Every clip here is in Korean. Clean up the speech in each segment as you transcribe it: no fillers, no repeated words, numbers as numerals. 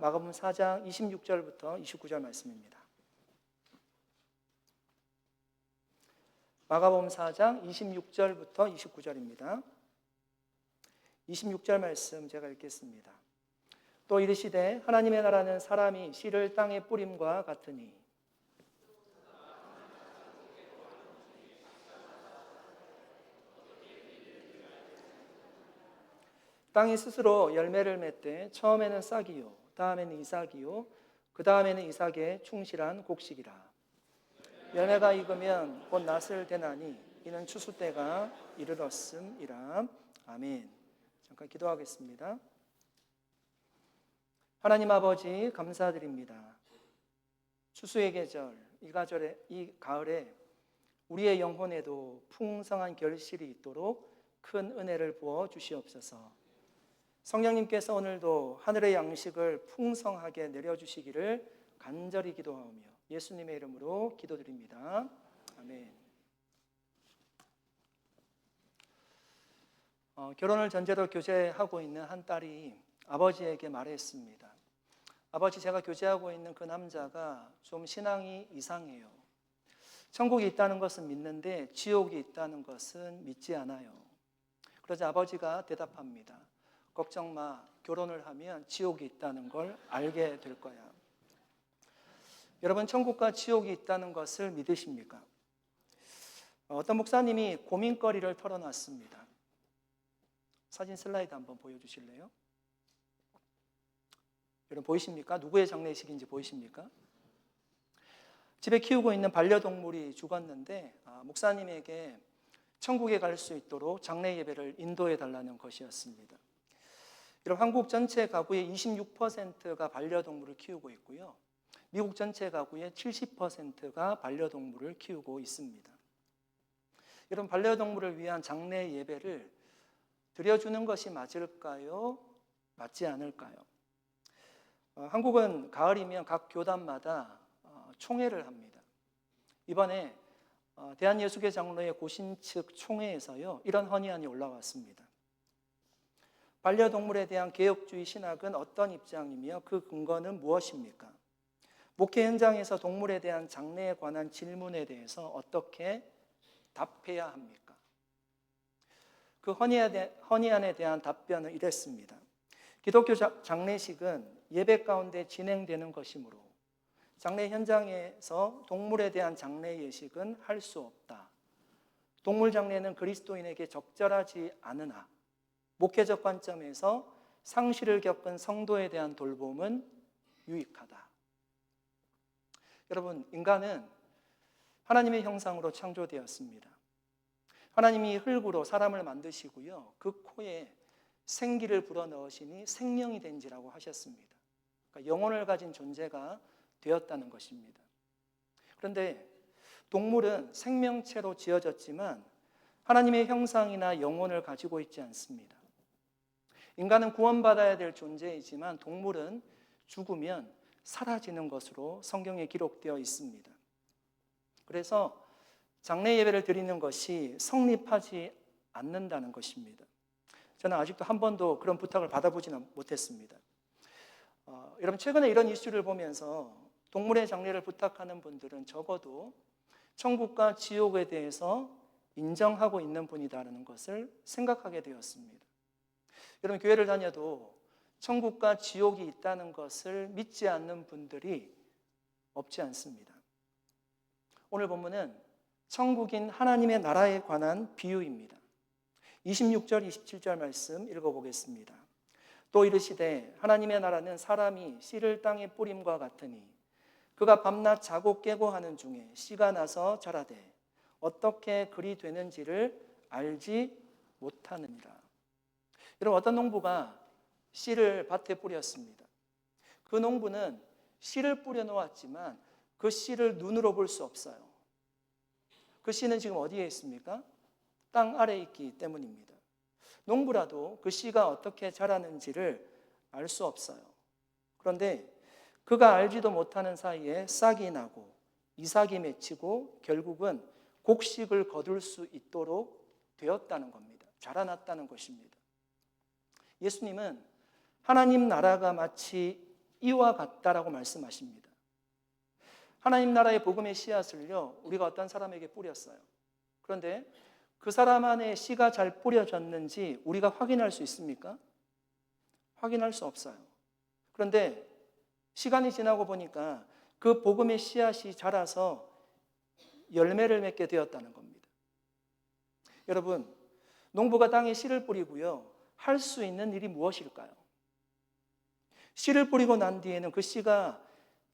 마가복음 4장 26절부터 29절 말씀입니다. 마가복음 4장 26절부터 29절입니다. 26절 말씀 제가 읽겠습니다. 또 이르시되 하나님의 나라는 사람이 씨를 땅에 뿌림과 같으니 땅이 스스로 열매를 맺되 처음에는 싹이요 다음에는 이삭이요 그 다음에는 이삭의 충실한 곡식이라. 열매가 익으면 곧 낫을 대나니 이는 추수 때가 이르렀음이라. 아멘. 잠깐 기도하겠습니다. 하나님 아버지 감사드립니다. 추수의 계절, 이 가을에 우리의 영혼에도 풍성한 결실이 있도록 큰 은혜를 부어 주시옵소서. 성령님께서 오늘도 하늘의 양식을 풍성하게 내려주시기를 간절히 기도하오며 예수님의 이름으로 기도드립니다. 아멘. 결혼을 전제로 교제하고 있는 한 딸이 아버지에게 말했습니다. 아버지, 제가 교제하고 있는 그 남자가 좀 신앙이 이상해요. 천국이 있다는 것은 믿는데 지옥이 있다는 것은 믿지 않아요. 그러자 아버지가 대답합니다. 걱정 마. 결혼을 하면 지옥이 있다는 걸 알게 될 거야. 여러분, 천국과 지옥이 있다는 것을 믿으십니까? 어떤 목사님이 고민거리를 털어놨습니다. 사진 슬라이드 한번 보여주실래요? 여러분 보이십니까? 누구의 장례식인지 보이십니까? 집에 키우고 있는 반려동물이 죽었는데 목사님에게 천국에 갈 수 있도록 장례 예배를 인도해 달라는 것이었습니다. 여러분, 한국 전체 가구의 26%가 반려동물을 키우고 있고요. 미국 전체 가구의 70%가 반려동물을 키우고 있습니다. 여러분, 반려동물을 위한 장례 예배를 드려주는 것이 맞을까요? 맞지 않을까요? 한국은 가을이면 각 교단마다 총회를 합니다. 이번에 대한예수교 장로회 고신 측 총회에서요, 이런 헌의안이 올라왔습니다. 반려동물에 대한 개혁주의 신학은 어떤 입장이며 그 근거는 무엇입니까? 목회 현장에서 동물에 대한 장래에 관한 질문에 대해서 어떻게 답해야 합니까? 그 헌의안에 대한 답변은 이랬습니다. 기독교 장례식은 예배 가운데 진행되는 것이므로 장례 현장에서 동물에 대한 장례 예식은 할 수 없다. 동물 장례는 그리스도인에게 적절하지 않으나 목회적 관점에서 상실을 겪은 성도에 대한 돌봄은 유익하다. 여러분, 인간은 하나님의 형상으로 창조되었습니다. 하나님이 흙으로 사람을 만드시고요, 그 코에 생기를 불어넣으시니 생명이 된지라고 하셨습니다. 그러니까 영혼을 가진 존재가 되었다는 것입니다. 그런데 동물은 생명체로 지어졌지만 하나님의 형상이나 영혼을 가지고 있지 않습니다. 인간은 구원받아야 될 존재이지만 동물은 죽으면 사라지는 것으로 성경에 기록되어 있습니다. 그래서 장례 예배를 드리는 것이 성립하지 않는다는 것입니다. 저는 아직도 한 번도 그런 부탁을 받아보지는 못했습니다. 여러분, 최근에 이런 이슈를 보면서 동물의 장례를 부탁하는 분들은 적어도 천국과 지옥에 대해서 인정하고 있는 분이다라는 것을 생각하게 되었습니다. 여러분, 교회를 다녀도 천국과 지옥이 있다는 것을 믿지 않는 분들이 없지 않습니다. 오늘 본문은 천국인 하나님의 나라에 관한 비유입니다. 26절, 27절 말씀 읽어보겠습니다. 또 이르시되 하나님의 나라는 사람이 씨를 땅에 뿌림과 같으니 그가 밤낮 자고 깨고 하는 중에 씨가 나서 자라되 어떻게 그리 되는지를 알지 못하느니라. 여러분, 어떤 농부가 씨를 밭에 뿌렸습니다. 그 농부는 씨를 뿌려 놓았지만 그 씨를 눈으로 볼 수 없어요. 그 씨는 지금 어디에 있습니까? 땅 아래에 있기 때문입니다. 농부라도 그 씨가 어떻게 자라는지를 알 수 없어요. 그런데 그가 알지도 못하는 사이에 싹이 나고 이삭이 맺히고 결국은 곡식을 거둘 수 있도록 되었다는 겁니다. 자라났다는 것입니다. 예수님은 하나님 나라가 마치 이와 같다라고 말씀하십니다. 하나님 나라의 복음의 씨앗을요, 우리가 어떤 사람에게 뿌렸어요. 그런데 그 사람 안에 씨가 잘 뿌려졌는지 우리가 확인할 수 있습니까? 확인할 수 없어요. 그런데 시간이 지나고 보니까 그 복음의 씨앗이 자라서 열매를 맺게 되었다는 겁니다. 여러분, 농부가 땅에 씨를 뿌리고요, 할 수 있는 일이 무엇일까요? 씨를 뿌리고 난 뒤에는 그 씨가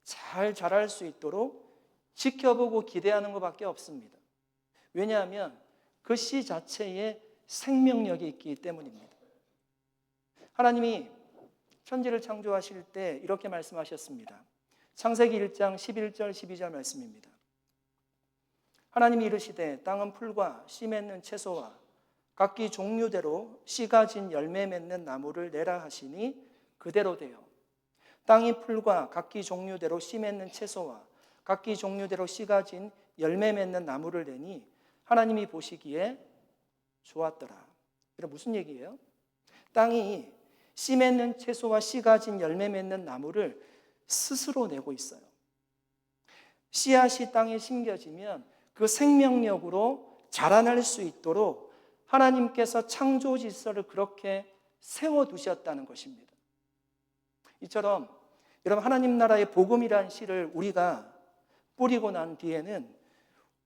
잘 자랄 수 있도록 지켜보고 기대하는 것밖에 없습니다. 왜냐하면 그 씨 자체에 생명력이 있기 때문입니다. 하나님이 천지를 창조하실 때 이렇게 말씀하셨습니다. 창세기 1장 11절 12절 말씀입니다. 하나님이 이르시되 땅은 풀과 씨 맺는 채소와 각기 종류대로 씨가 진 열매 맺는 나무를 내라 하시니 그대로 되어 땅이 풀과 각기 종류대로 씨 맺는 채소와 각기 종류대로 씨가 진 열매 맺는 나무를 내니 하나님이 보시기에 좋았더라. 이게 무슨 얘기예요? 땅이 씨 맺는 채소와 씨가 진 열매 맺는 나무를 스스로 내고 있어요. 씨앗이 땅에 심겨지면 그 생명력으로 자라날 수 있도록 하나님께서 창조 질서를 그렇게 세워두셨다는 것입니다. 이처럼 여러분, 하나님 나라의 복음이란 씨를 우리가 뿌리고 난 뒤에는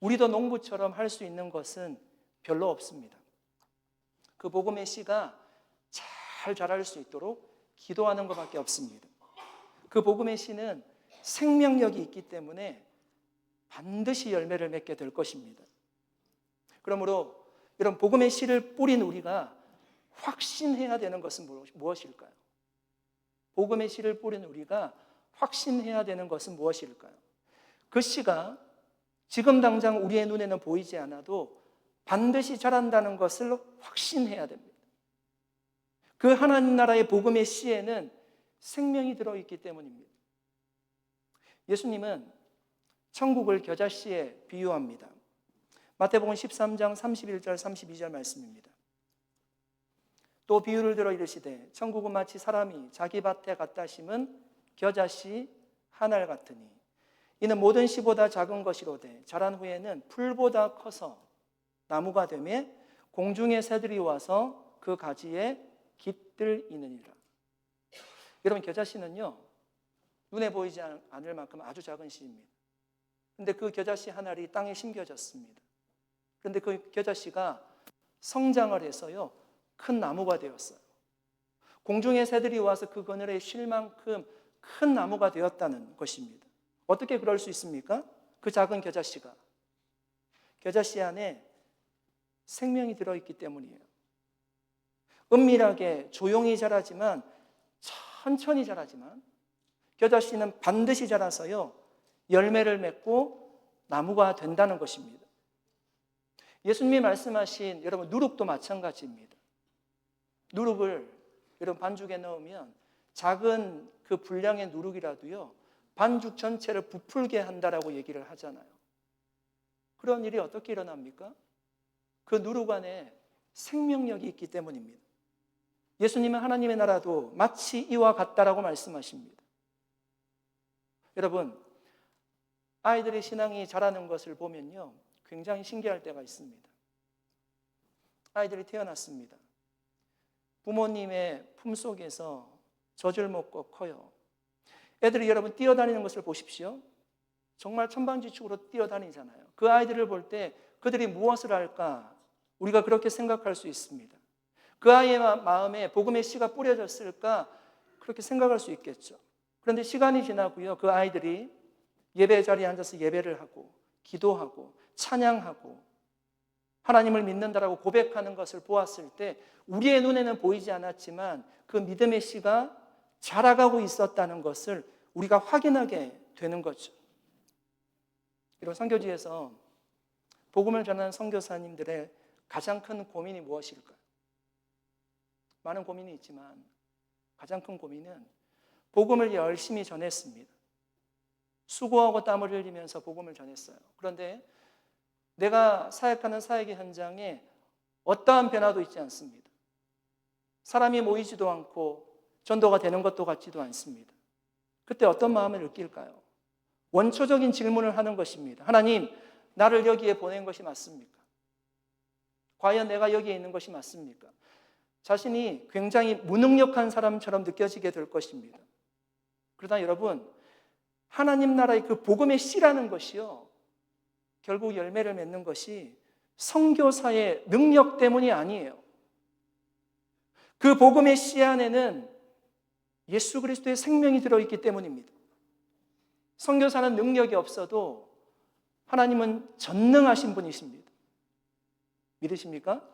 우리도 농부처럼 할 수 있는 것은 별로 없습니다. 그 복음의 씨가 잘 자랄 수 있도록 기도하는 것밖에 없습니다. 그 복음의 씨는 생명력이 있기 때문에 반드시 열매를 맺게 될 것입니다. 그러므로 이런 복음의 씨를 뿌린 우리가 확신해야 되는 것은 무엇일까요? 복음의 씨를 뿌린 우리가 확신해야 되는 것은 무엇일까요? 그 씨가 지금 당장 우리의 눈에는 보이지 않아도 반드시 자란다는 것을 확신해야 됩니다. 그 하나님 나라의 복음의 씨에는 생명이 들어있기 때문입니다. 예수님은 천국을 겨자씨에 비유합니다. 마태복음 13장 31절 32절 말씀입니다. 또 비유를 들어 이르시되 천국은 마치 사람이 자기 밭에 갖다 심은 겨자씨 한 알 같으니 이는 모든 씨보다 작은 것이로되 자란 후에는 풀보다 커서 나무가 되매 공중의 새들이 와서 그 가지에 깃들이느니라. 여러분, 겨자씨는요, 눈에 보이지 않을 만큼 아주 작은 씨입니다. 그런데 그 겨자씨 한 알이 땅에 심겨졌습니다. 그런데 그 겨자씨가 성장을 해서요, 큰 나무가 되었어요. 공중의 새들이 와서 그 그늘에 쉴 만큼 큰 나무가 되었다는 것입니다. 어떻게 그럴 수 있습니까? 그 작은 겨자씨가. 겨자씨 안에 생명이 들어있기 때문이에요. 은밀하게 조용히 자라지만, 천천히 자라지만 겨자씨는 반드시 자라서요, 열매를 맺고 나무가 된다는 것입니다. 예수님이 말씀하신 여러분 누룩도 마찬가지입니다. 누룩을 여러분 반죽에 넣으면 작은 그 분량의 누룩이라도요, 반죽 전체를 부풀게 한다라고 얘기를 하잖아요. 그런 일이 어떻게 일어납니까? 그 누룩 안에 생명력이 있기 때문입니다. 예수님은 하나님의 나라도 마치 이와 같다라고 말씀하십니다. 여러분, 아이들의 신앙이 자라는 것을 보면요, 굉장히 신기할 때가 있습니다. 아이들이 태어났습니다. 부모님의 품속에서 젖을 먹고 커요. 애들이 여러분 뛰어다니는 것을 보십시오. 정말 천방지축으로 뛰어다니잖아요. 그 아이들을 볼 때 그들이 무엇을 할까? 우리가 그렇게 생각할 수 있습니다. 그 아이의 마음에 복음의 씨가 뿌려졌을까? 그렇게 생각할 수 있겠죠. 그런데 시간이 지나고요, 그 아이들이 예배 자리에 앉아서 예배를 하고 기도하고 찬양하고 하나님을 믿는다라고 고백하는 것을 보았을 때 우리의 눈에는 보이지 않았지만 그 믿음의 씨가 자라가고 있었다는 것을 우리가 확인하게 되는 거죠. 이런 선교지에서 복음을 전하는 선교사님들의 가장 큰 고민이 무엇일까요? 많은 고민이 있지만 가장 큰 고민은 복음을 열심히 전했습니다. 수고하고 땀을 흘리면서 복음을 전했어요. 그런데 내가 사역하는 사역의 현장에 어떠한 변화도 있지 않습니다. 사람이 모이지도 않고 전도가 되는 것도 같지도 않습니다. 그때 어떤 마음을 느낄까요? 원초적인 질문을 하는 것입니다. 하나님, 나를 여기에 보낸 것이 맞습니까? 과연 내가 여기에 있는 것이 맞습니까? 자신이 굉장히 무능력한 사람처럼 느껴지게 될 것입니다. 그러나 여러분, 하나님 나라의 그 복음의 씨라는 것이요, 결국 열매를 맺는 것이 선교사의 능력 때문이 아니에요. 그 복음의 씨 안에는 예수 그리스도의 생명이 들어있기 때문입니다. 선교사는 능력이 없어도 하나님은 전능하신 분이십니다. 믿으십니까?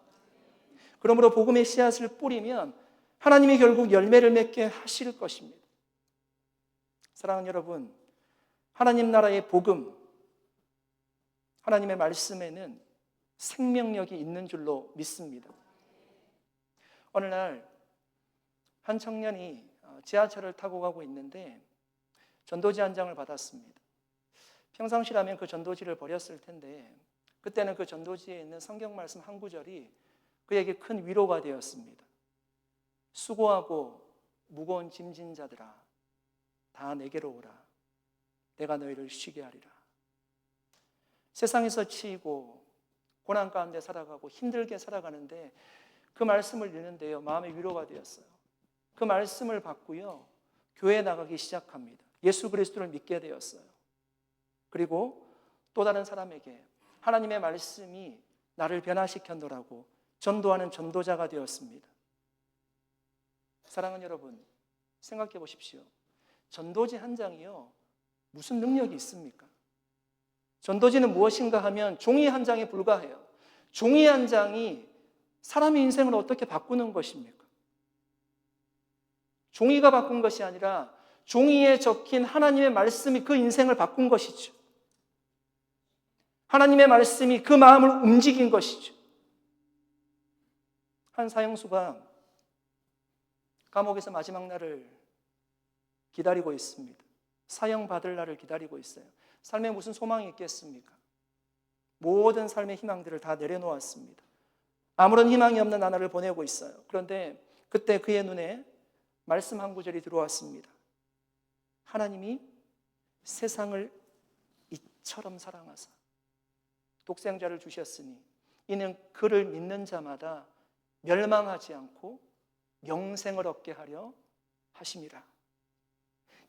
그러므로 복음의 씨앗을 뿌리면 하나님이 결국 열매를 맺게 하실 것입니다. 사랑하는 여러분, 하나님 나라의 복음, 하나님의 말씀에는 생명력이 있는 줄로 믿습니다. 어느 날 한 청년이 지하철을 타고 가고 있는데 전도지 한 장을 받았습니다. 평상시라면 그 전도지를 버렸을 텐데 그때는 그 전도지에 있는 성경 말씀 한 구절이 그에게 큰 위로가 되었습니다. 수고하고 무거운 짐진 자들아, 다 내게로 오라. 내가 너희를 쉬게 하리라. 세상에서 치이고 고난 가운데 살아가고 힘들게 살아가는데 그 말씀을 읽는데요, 마음의 위로가 되었어요. 그 말씀을 받고요, 교회에 나가기 시작합니다. 예수 그리스도를 믿게 되었어요. 그리고 또 다른 사람에게 하나님의 말씀이 나를 변화시켰노라고 전도하는 전도자가 되었습니다. 사랑하는 여러분, 생각해 보십시오. 전도지 한 장이요, 무슨 능력이 있습니까? 전도지는 무엇인가 하면 종이 한 장에 불과해요. 종이 한 장이 사람의 인생을 어떻게 바꾸는 것입니까? 종이가 바꾼 것이 아니라 종이에 적힌 하나님의 말씀이 그 인생을 바꾼 것이죠. 하나님의 말씀이 그 마음을 움직인 것이죠. 한 사형수가 감옥에서 마지막 날을 기다리고 있습니다. 사형 받을 날을 기다리고 있어요. 삶에 무슨 소망이 있겠습니까? 모든 삶의 희망들을 다 내려놓았습니다. 아무런 희망이 없는 나날을 보내고 있어요. 그런데 그때 그의 눈에 말씀 한 구절이 들어왔습니다. 하나님이 세상을 이처럼 사랑하사 독생자를 주셨으니 이는 그를 믿는 자마다 멸망하지 않고 영생을 얻게 하려 하심이라.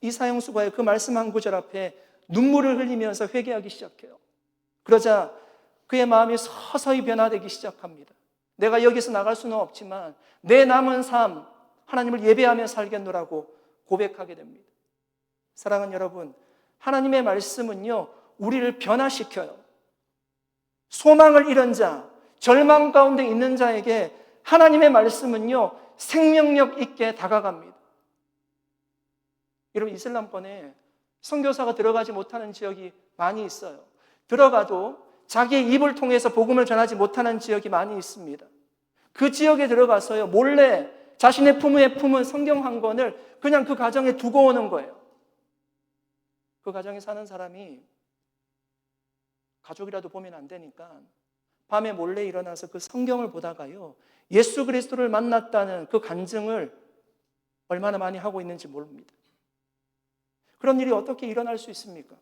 이 사형수가의 그 말씀 한 구절 앞에 눈물을 흘리면서 회개하기 시작해요. 그러자 그의 마음이 서서히 변화되기 시작합니다. 내가 여기서 나갈 수는 없지만 내 남은 삶 하나님을 예배하며 살겠노라고 고백하게 됩니다. 사랑하는 여러분, 하나님의 말씀은요, 우리를 변화시켜요. 소망을 잃은 자, 절망 가운데 있는 자에게 하나님의 말씀은요, 생명력 있게 다가갑니다. 여러분, 이슬람권에 선교사가 들어가지 못하는 지역이 많이 있어요. 들어가도 자기의 입을 통해서 복음을 전하지 못하는 지역이 많이 있습니다. 그 지역에 들어가서요, 몰래 자신의 품에 품은 성경 한 권을 그냥 그 가정에 두고 오는 거예요. 그 가정에 사는 사람이 가족이라도 보면 안 되니까 밤에 몰래 일어나서 그 성경을 보다가요, 예수 그리스도를 만났다는 그 간증을 얼마나 많이 하고 있는지 모릅니다. 그런 일이 어떻게 일어날 수 있습니까?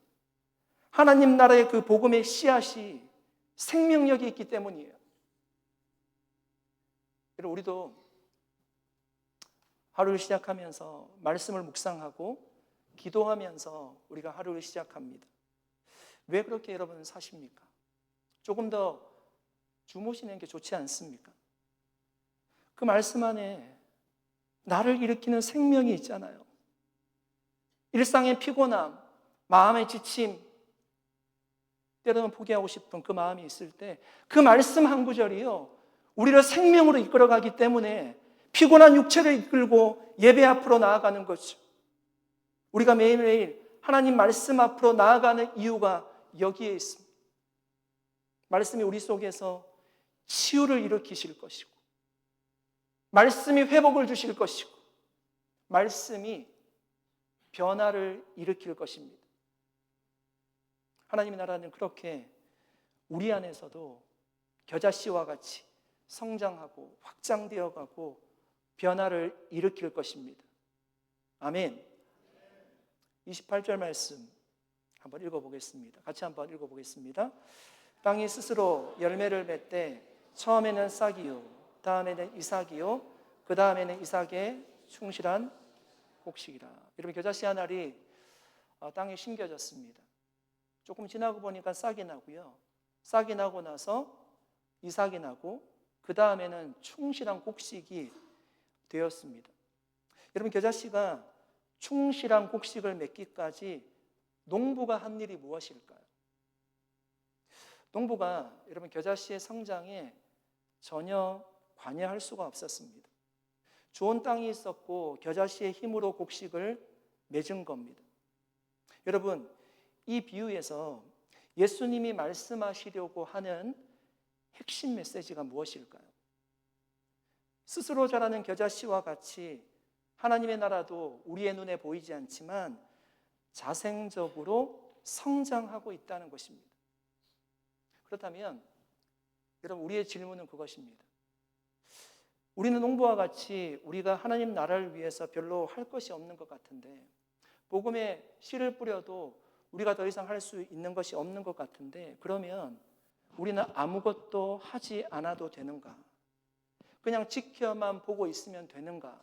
하나님 나라의 그 복음의 씨앗이 생명력이 있기 때문이에요. 여러분, 우리도 하루를 시작하면서 말씀을 묵상하고 기도하면서 우리가 하루를 시작합니다. 왜 그렇게 여러분 사십니까? 조금 더 주무시는 게 좋지 않습니까? 그 말씀 안에 나를 일으키는 생명이 있잖아요. 일상의 피곤함, 마음의 지침, 때로는 포기하고 싶은 그 마음이 있을 때 그 말씀 한 구절이요, 우리를 생명으로 이끌어가기 때문에 피곤한 육체를 이끌고 예배 앞으로 나아가는 거죠. 우리가 매일매일 하나님 말씀 앞으로 나아가는 이유가 여기에 있습니다. 말씀이 우리 속에서 치유를 일으키실 것이고, 말씀이 회복을 주실 것이고, 말씀이 변화를 일으킬 것입니다. 하나님의 나라는 그렇게 우리 안에서도 겨자씨와 같이 성장하고 확장되어 가고 변화를 일으킬 것입니다. 아멘. 28절 말씀 한번 읽어보겠습니다. 같이 한번 읽어보겠습니다. 땅이 스스로 열매를 맺되 처음에는 싹이요 다음에는 이삭이요 그 다음에는 이삭의 충실한 곡식이라. 여러분 겨자씨 한 알이 땅에 심겨졌습니다. 조금 지나고 보니까 싹이 나고요. 싹이 나고 나서 이삭이 나고 그 다음에는 충실한 곡식이 되었습니다. 여러분 겨자씨가 충실한 곡식을 맺기까지 농부가 한 일이 무엇일까요? 농부가 여러분 겨자씨의 성장에 전혀 관여할 수가 없었습니다. 좋은 땅이 있었고 겨자씨의 힘으로 곡식을 맺은 겁니다. 여러분 이 비유에서 예수님이 말씀하시려고 하는 핵심 메시지가 무엇일까요? 스스로 자라는 겨자씨와 같이 하나님의 나라도 우리의 눈에 보이지 않지만 자생적으로 성장하고 있다는 것입니다. 그렇다면 여러분 우리의 질문은 그것입니다. 우리는 농부와 같이 우리가 하나님 나라를 위해서 별로 할 것이 없는 것 같은데 복음에 씨를 뿌려도 우리가 더 이상 할 수 있는 것이 없는 것 같은데 그러면 우리는 아무것도 하지 않아도 되는가? 그냥 지켜만 보고 있으면 되는가?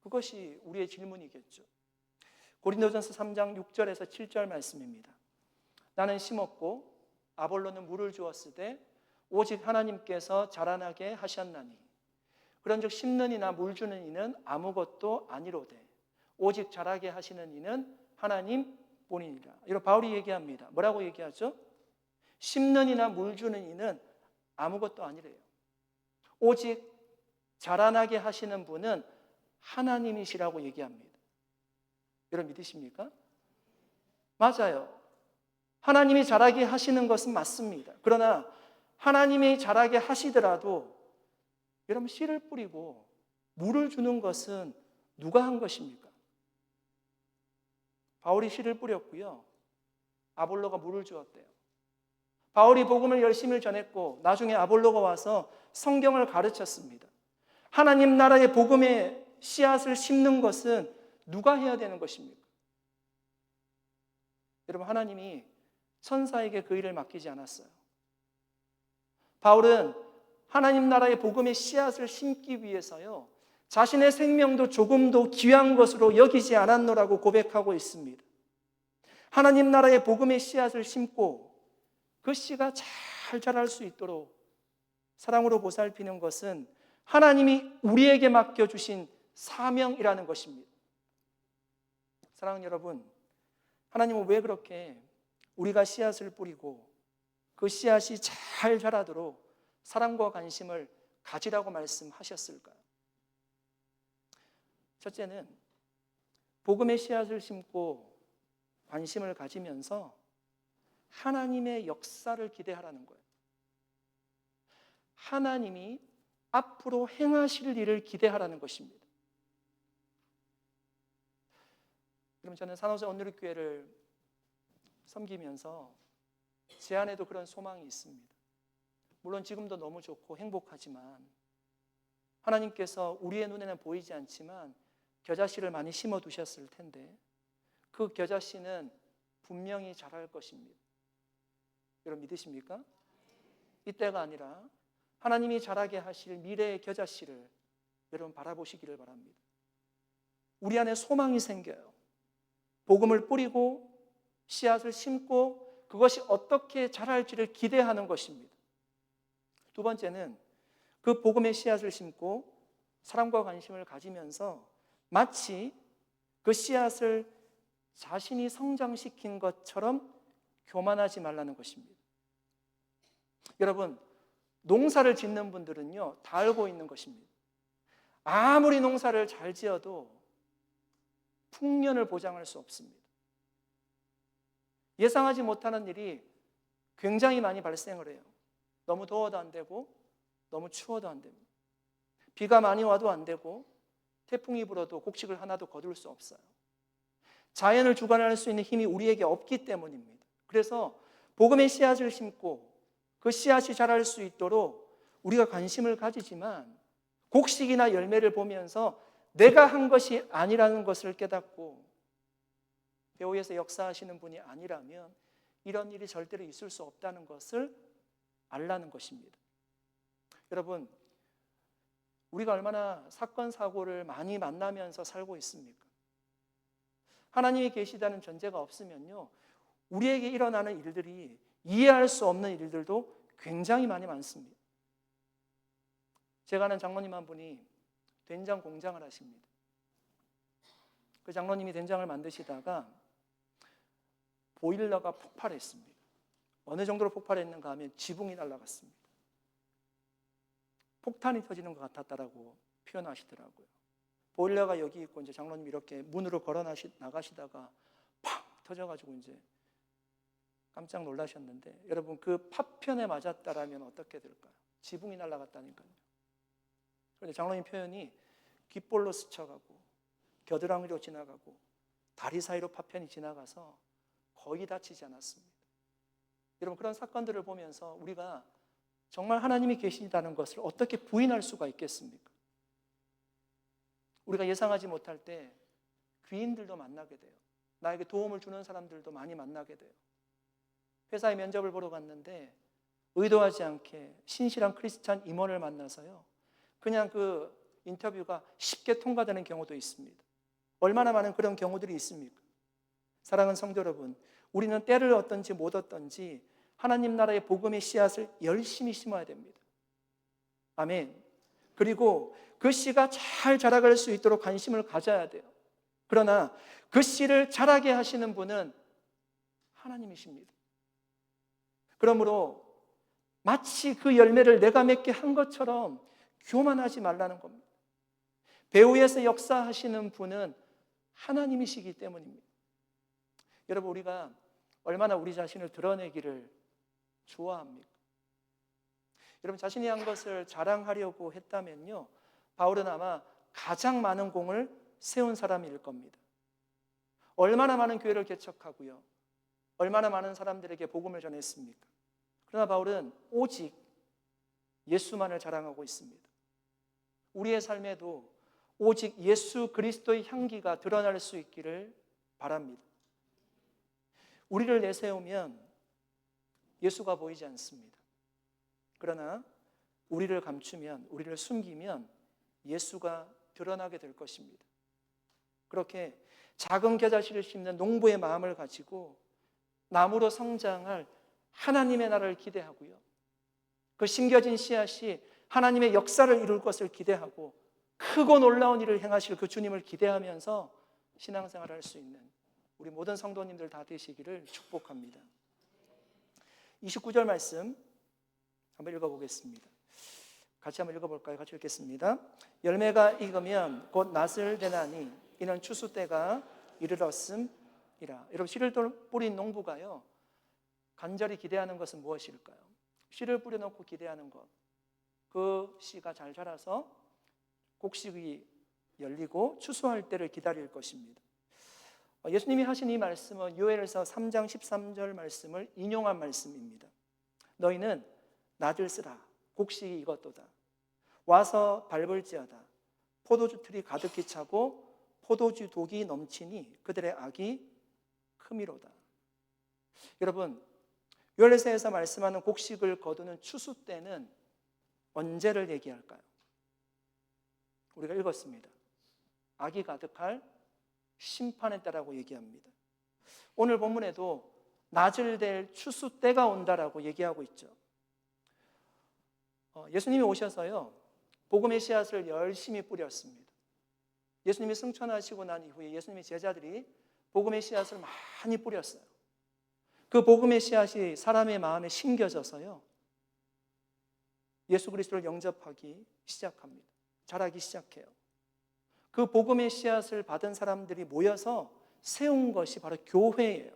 그것이 우리의 질문이겠죠. 고린도전서 3장 6절에서 7절 말씀입니다. 나는 심었고 아볼로는 물을 주었으되 오직 하나님께서 자라나게 하셨나니 그런즉 심는 이나 물 주는 이는 아무것도 아니로되 오직 자라게 하시는 이는 하나님 뿐이니라. 이런 바울이 얘기합니다. 뭐라고 얘기하죠? 심는 이나 물 주는 이는 아무것도 아니래요. 오직 자라나게 하시는 분은 하나님이시라고 얘기합니다. 여러분 믿으십니까? 맞아요. 하나님이 자라게 하시는 것은 맞습니다. 그러나 하나님이 자라게 하시더라도 여러분 씨를 뿌리고 물을 주는 것은 누가 한 것입니까? 바울이 씨를 뿌렸고요. 아볼로가 물을 주었대요. 바울이 복음을 열심히 전했고 나중에 아볼로가 와서 성경을 가르쳤습니다. 하나님 나라의 복음의 씨앗을 심는 것은 누가 해야 되는 것입니까? 여러분 하나님이 천사에게 그 일을 맡기지 않았어요. 바울은 하나님 나라의 복음의 씨앗을 심기 위해서요 자신의 생명도 조금도 귀한 것으로 여기지 않았노라고 고백하고 있습니다. 하나님 나라의 복음의 씨앗을 심고 그 씨가 잘 자랄 수 있도록 사랑으로 보살피는 것은 하나님이 우리에게 맡겨주신 사명이라는 것입니다. 사랑하는 여러분, 하나님은 왜 그렇게 우리가 씨앗을 뿌리고 그 씨앗이 잘 자라도록 사랑과 관심을 가지라고 말씀하셨을까요? 첫째는 복음의 씨앗을 심고 관심을 가지면서 하나님의 역사를 기대하라는 거예요. 하나님이 앞으로 행하실 일을 기대하라는 것입니다. 그럼 저는 산호세 온누리교회를 섬기면서 제 안에도 그런 소망이 있습니다. 물론 지금도 너무 좋고 행복하지만 하나님께서 우리의 눈에는 보이지 않지만 겨자씨를 많이 심어두셨을 텐데 그 겨자씨는 분명히 자랄 것입니다. 여러분 믿으십니까? 이때가 아니라 하나님이 자라게 하실 미래의 겨자씨를 여러분 바라보시기를 바랍니다. 우리 안에 소망이 생겨요. 복음을 뿌리고 씨앗을 심고 그것이 어떻게 자랄지를 기대하는 것입니다. 두 번째는 그 복음의 씨앗을 심고 사랑과 관심을 가지면서 마치 그 씨앗을 자신이 성장시킨 것처럼 교만하지 말라는 것입니다. 여러분, 농사를 짓는 분들은요, 다 알고 있는 것입니다. 아무리 농사를 잘 지어도 풍년을 보장할 수 없습니다. 예상하지 못하는 일이 굉장히 많이 발생을 해요. 너무 더워도 안 되고 너무 추워도 안 됩니다. 비가 많이 와도 안 되고 태풍이 불어도 곡식을 하나도 거둘 수 없어요. 자연을 주관할 수 있는 힘이 우리에게 없기 때문입니다. 그래서 복음의 씨앗을 심고 그 씨앗이 자랄 수 있도록 우리가 관심을 가지지만 곡식이나 열매를 보면서 내가 한 것이 아니라는 것을 깨닫고 배후에서 역사하시는 분이 아니라면 이런 일이 절대로 있을 수 없다는 것을 알라는 것입니다. 여러분, 우리가 얼마나 사건, 사고를 많이 만나면서 살고 있습니까? 하나님이 계시다는 전제가 없으면요, 우리에게 일어나는 일들이 이해할 수 없는 일들도 굉장히 많이 많습니다. 제가 아는 장로님 한 분이 된장 공장을 하십니다. 그 장로님이 된장을 만드시다가 보일러가 폭발했습니다. 어느 정도로 폭발했는가 하면 지붕이 날아갔습니다. 폭탄이 터지는 것 같았다라고 표현하시더라고요. 보일러가 여기 있고 이제 장로님이 이렇게 문으로 걸어 나가시다가 팍 터져가지고 이제 깜짝 놀라셨는데, 여러분 그 파편에 맞았다라면 어떻게 될까요? 지붕이 날아갔다니까요. 그런데 장로님 표현이 귓볼로 스쳐가고 겨드랑이로 지나가고 다리 사이로 파편이 지나가서 거의 다치지 않았습니다. 여러분, 그런 사건들을 보면서 우리가 정말 하나님이 계시다는 것을 어떻게 부인할 수가 있겠습니까? 우리가 예상하지 못할 때 귀인들도 만나게 돼요. 나에게 도움을 주는 사람들도 많이 만나게 돼요. 회사에 면접을 보러 갔는데 의도하지 않게 신실한 크리스찬 임원을 만나서요, 그냥 그 인터뷰가 쉽게 통과되는 경우도 있습니다. 얼마나 많은 그런 경우들이 있습니까? 사랑하는 성도 여러분, 우리는 때를 얻든지 못 얻든지 하나님 나라의 복음의 씨앗을 열심히 심어야 됩니다. 아멘. 그리고 그 씨가 잘 자라갈 수 있도록 관심을 가져야 돼요. 그러나 그 씨를 자라게 하시는 분은 하나님이십니다. 그러므로 마치 그 열매를 내가 맺게 한 것처럼 교만하지 말라는 겁니다. 배후에서 역사하시는 분은 하나님이시기 때문입니다. 여러분, 우리가 얼마나 우리 자신을 드러내기를 좋아합니까? 여러분, 자신이 한 것을 자랑하려고 했다면요, 바울은 아마 가장 많은 공을 세운 사람일 겁니다. 얼마나 많은 교회를 개척하고요, 얼마나 많은 사람들에게 복음을 전했습니까? 그러나 바울은 오직 예수만을 자랑하고 있습니다. 우리의 삶에도 오직 예수 그리스도의 향기가 드러날 수 있기를 바랍니다. 우리를 내세우면 예수가 보이지 않습니다. 그러나 우리를 감추면, 우리를 숨기면 예수가 드러나게 될 것입니다. 그렇게 작은 겨자씨를 심는 농부의 마음을 가지고 나무로 성장할 하나님의 나라를 기대하고요, 그 심겨진 씨앗이 하나님의 역사를 이룰 것을 기대하고 크고 놀라운 일을 행하실 그 주님을 기대하면서 신앙생활을 할 수 있는 우리 모든 성도님들 다 되시기를 축복합니다. 29절 말씀 한번 읽어보겠습니다. 같이 한번 읽어볼까요? 같이 읽겠습니다. 열매가 익으면 곧 낫을 되나니 이는 추수 때가 이르렀음이라. 여러분, 씨를 뿌린 농부가요, 간절히 기대하는 것은 무엇일까요? 씨를 뿌려놓고 기대하는 것, 그 씨가 잘 자라서 곡식이 열리고 추수할 때를 기다릴 것입니다. 예수님이 하신 이 말씀은 요엘서 3장 13절 말씀을 인용한 말씀입니다. 너희는 낫을 쓰라, 곡식이 익었도다. 와서 밟을지어다. 포도주 틀이 가득히 차고 포도주 독이 넘치니 그들의 악이 크미로다. 여러분, 요엘서에서 말씀하는 곡식을 거두는 추수 때는 언제를 얘기할까요? 우리가 읽었습니다. 악이 가득할 심판의 때라고 얘기합니다. 오늘 본문에도 낫을 될 추수 때가 온다라고 얘기하고 있죠. 예수님이 오셔서요, 복음의 씨앗을 열심히 뿌렸습니다. 예수님이 승천하시고 난 이후에 예수님의 제자들이 복음의 씨앗을 많이 뿌렸어요. 그 복음의 씨앗이 사람의 마음에 심겨져서요, 예수 그리스도를 영접하기 시작합니다. 자라기 시작해요. 그 복음의 씨앗을 받은 사람들이 모여서 세운 것이 바로 교회예요.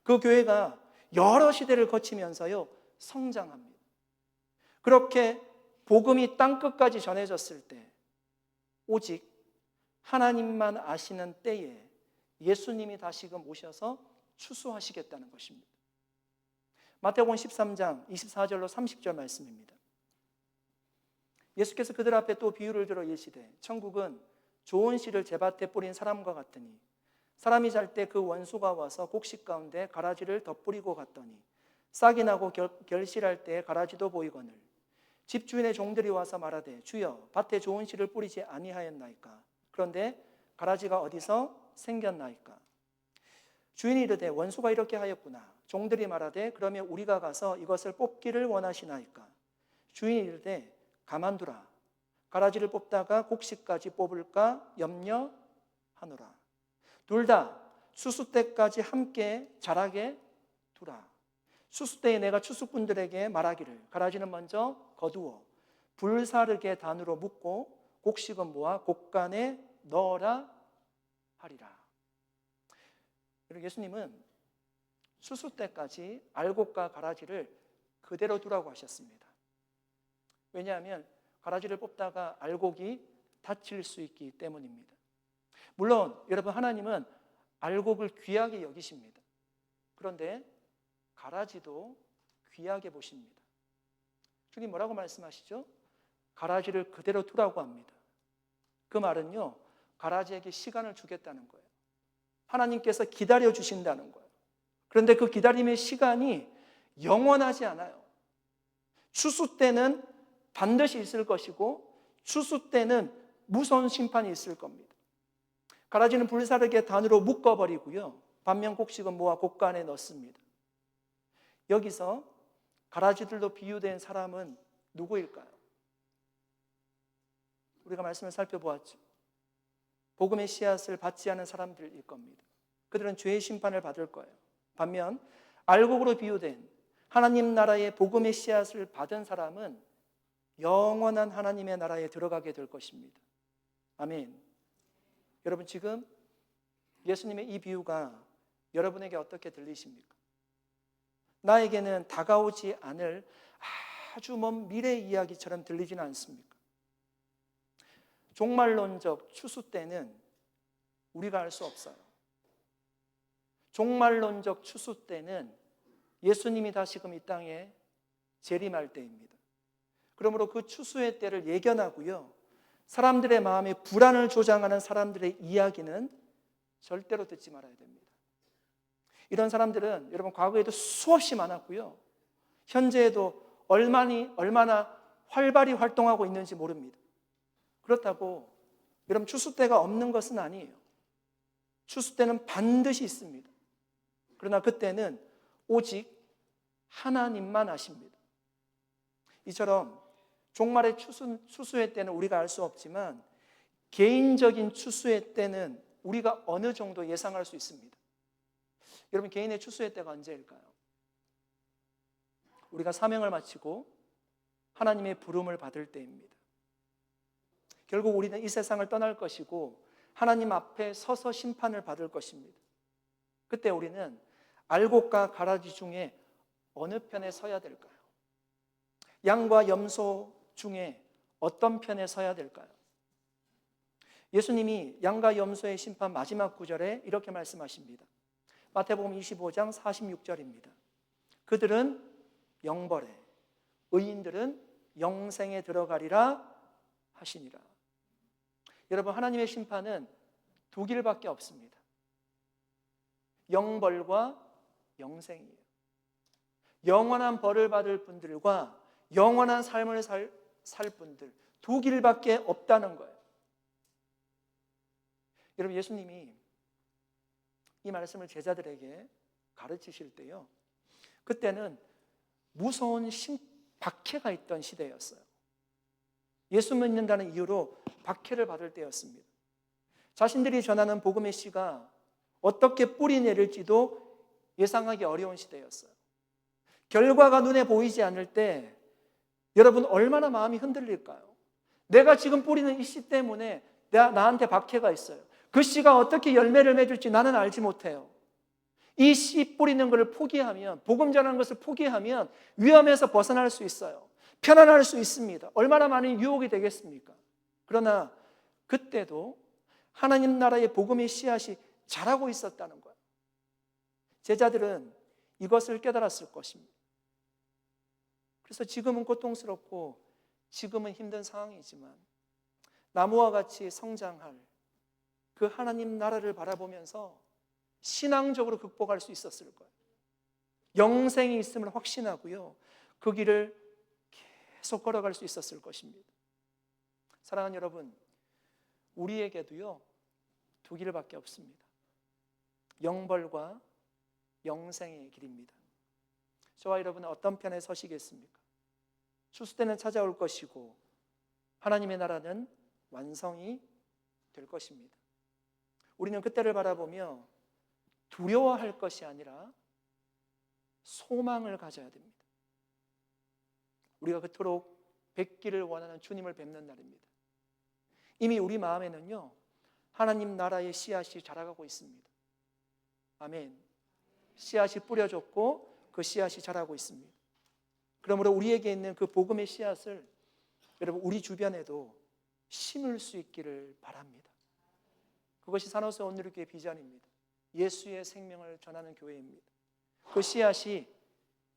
그 교회가 여러 시대를 거치면서요, 성장합니다. 그렇게 복음이 땅끝까지 전해졌을 때 오직 하나님만 아시는 때에 예수님이 다시금 오셔서 추수하시겠다는 것입니다. 마태복음 13장 24절로 30절 말씀입니다. 예수께서 그들 앞에 또 비유를 들어 이르시되 천국은 좋은 씨를 제밭에 뿌린 사람과 같으니 사람이 잘 때 그 원수가 와서 곡식 가운데 가라지를 덧뿌리고 갔더니 싹이 나고 결실할 때 가라지도 보이거늘 집주인의 종들이 와서 말하되 주여 밭에 좋은 씨를 뿌리지 아니하였나이까. 그런데 가라지가 어디서 생겼나이까. 주인이 이르되 원수가 이렇게 하였구나. 종들이 말하되 그러면 우리가 가서 이것을 뽑기를 원하시나이까. 주인이 이르되 가만두라. 가라지를 뽑다가 곡식까지 뽑을까 염려하노라. 둘 다 추수 때까지 함께 자라게 두라. 추수 때에 내가 추수꾼들에게 말하기를 가라지는 먼저 거두어 불사르게 단으로 묶고 곡식은 모아 곡간에 넣어라 하리라. 예수님은 추수 때까지 알곡과 가라지를 그대로 두라고 하셨습니다. 왜냐하면 가라지를 뽑다가 알곡이 다칠 수 있기 때문입니다. 물론 여러분, 하나님은 알곡을 귀하게 여기십니다. 그런데 가라지도 귀하게 보십니다. 주님 뭐라고 말씀하시죠? 가라지를 그대로 두라고 합니다. 그 말은요, 가라지에게 시간을 주겠다는 거예요. 하나님께서 기다려 주신다는 거예요. 그런데 그 기다림의 시간이 영원하지 않아요. 추수 때는 반드시 있을 것이고 추수 때는 무서운 심판이 있을 겁니다. 가라지는 불사르게 단으로 묶어버리고요, 반면 곡식은 모아 곡간에 넣습니다. 여기서 가라지들로 비유된 사람은 누구일까요? 우리가 말씀을 살펴보았죠. 복음의 씨앗을 받지 않은 사람들일 겁니다. 그들은 죄의 심판을 받을 거예요. 반면 알곡으로 비유된 하나님 나라의 복음의 씨앗을 받은 사람은 영원한 하나님의 나라에 들어가게 될 것입니다. 아멘. 여러분, 지금 예수님의 이 비유가 여러분에게 어떻게 들리십니까? 나에게는 다가오지 않을 아주 먼 미래 이야기처럼 들리지는 않습니까? 종말론적 추수 때는 우리가 알 수 없어요. 종말론적 추수 때는 예수님이 다시금 이 땅에 재림할 때입니다. 그러므로 그 추수의 때를 예견하고요, 사람들의 마음에 불안을 조장하는 사람들의 이야기는 절대로 듣지 말아야 됩니다. 이런 사람들은 여러분 과거에도 수없이 많았고요, 현재에도 얼마나 활발히 활동하고 있는지 모릅니다. 그렇다고 여러분 추수 때가 없는 것은 아니에요. 추수 때는 반드시 있습니다. 그러나 그때는 오직 하나님만 아십니다. 이처럼 종말의 추수의 때는 우리가 알 수 없지만 개인적인 추수의 때는 우리가 어느 정도 예상할 수 있습니다. 여러분, 개인의 추수의 때가 언제일까요? 우리가 사명을 마치고 하나님의 부름을 받을 때입니다. 결국 우리는 이 세상을 떠날 것이고 하나님 앞에 서서 심판을 받을 것입니다. 그때 우리는 알곡과 가라지 중에 어느 편에 서야 될까요? 양과 염소 중에 어떤 편에 서야 될까요? 예수님이 양과 염소의 심판 마지막 구절에 이렇게 말씀하십니다. 마태복음 25장 46절입니다. 그들은 영벌에, 의인들은 영생에 들어가리라 하시니라. 여러분, 하나님의 심판은 두 길밖에 없습니다. 영벌과 영생이에요. 영원한 벌을 받을 분들과 영원한 삶을 살 분들, 두 길밖에 없다는 거예요. 여러분, 예수님이 이 말씀을 제자들에게 가르치실 때요, 그때는 무서운 박해가 있던 시대였어요. 예수 믿는다는 이유로 박해를 받을 때였습니다. 자신들이 전하는 복음의 씨가 어떻게 뿌리 내릴지도 예상하기 어려운 시대였어요. 결과가 눈에 보이지 않을 때 여러분 얼마나 마음이 흔들릴까요? 내가 지금 뿌리는 이 씨 때문에 나한테 박해가 있어요. 그 씨가 어떻게 열매를 맺을지 나는 알지 못해요. 이 씨 뿌리는 것을 포기하면, 복음 전하는 것을 포기하면 위험에서 벗어날 수 있어요. 편안할 수 있습니다. 얼마나 많은 유혹이 되겠습니까? 그러나 그때도 하나님 나라의 복음의 씨앗이 자라고 있었다는 거예요. 제자들은 이것을 깨달았을 것입니다. 그래서 지금은 고통스럽고 지금은 힘든 상황이지만 나무와 같이 성장할 그 하나님 나라를 바라보면서 신앙적으로 극복할 수 있었을 거예요. 영생이 있음을 확신하고요, 그 길을 계속 걸어갈 수 있었을 것입니다. 사랑하는 여러분, 우리에게도요 두 길밖에 없습니다. 영벌과 영생의 길입니다. 저와 여러분은 어떤 편에 서시겠습니까? 추수 때는 찾아올 것이고 하나님의 나라는 완성이 될 것입니다. 우리는 그때를 바라보며 두려워할 것이 아니라 소망을 가져야 됩니다. 우리가 그토록 뵙기를 원하는 주님을 뵙는 날입니다. 이미 우리 마음에는요 하나님 나라의 씨앗이 자라가고 있습니다. 아멘. 씨앗이 뿌려졌고 그 씨앗이 자라고 있습니다. 그러므로 우리에게 있는 그 복음의 씨앗을 여러분 우리 주변에도 심을 수 있기를 바랍니다. 그것이 산호서 온누리교회 비전입니다. 예수의 생명을 전하는 교회입니다. 그 씨앗이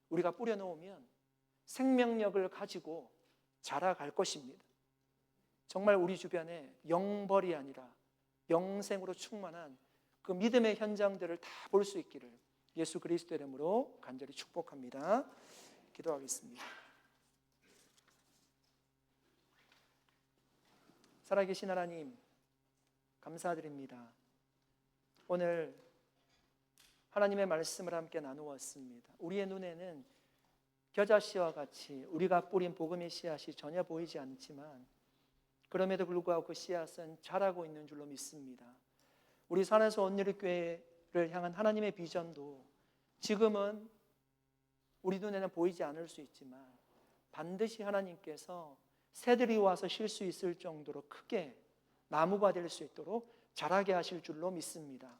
우리가 뿌려놓으면 생명력을 가지고 자라갈 것입니다. 정말 우리 주변에 영벌이 아니라 영생으로 충만한 그 믿음의 현장들을 다 볼 수 있기를 예수 그리스도의 이름으로 간절히 축복합니다. 기도하겠습니다. 살아계신 하나님, 감사드립니다. 오늘 하나님의 말씀을 함께 나누었습니다. 우리의 눈에는 겨자씨와 같이 우리가 뿌린 복음의 씨앗이 전혀 보이지 않지만 그럼에도 불구하고 그 씨앗은 자라고 있는 줄로 믿습니다. 우리 산에서 온누리교회를 향한 하나님의 비전도 지금은 우리 눈에는 보이지 않을 수 있지만 반드시 하나님께서 새들이 와서 쉴 수 있을 정도로 크게 나무가 될 수 있도록 자라게 하실 줄로 믿습니다.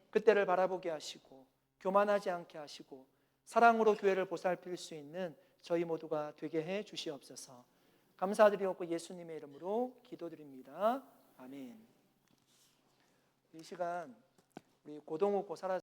그때를 바라보게 하시고 교만하지 않게 하시고 사랑으로 교회를 보살필 수 있는 저희 모두가 되게 해 주시옵소서. 감사드리옵고 예수님의 이름으로 기도드립니다. 아멘. 이 시간 우리 고동욱 고사라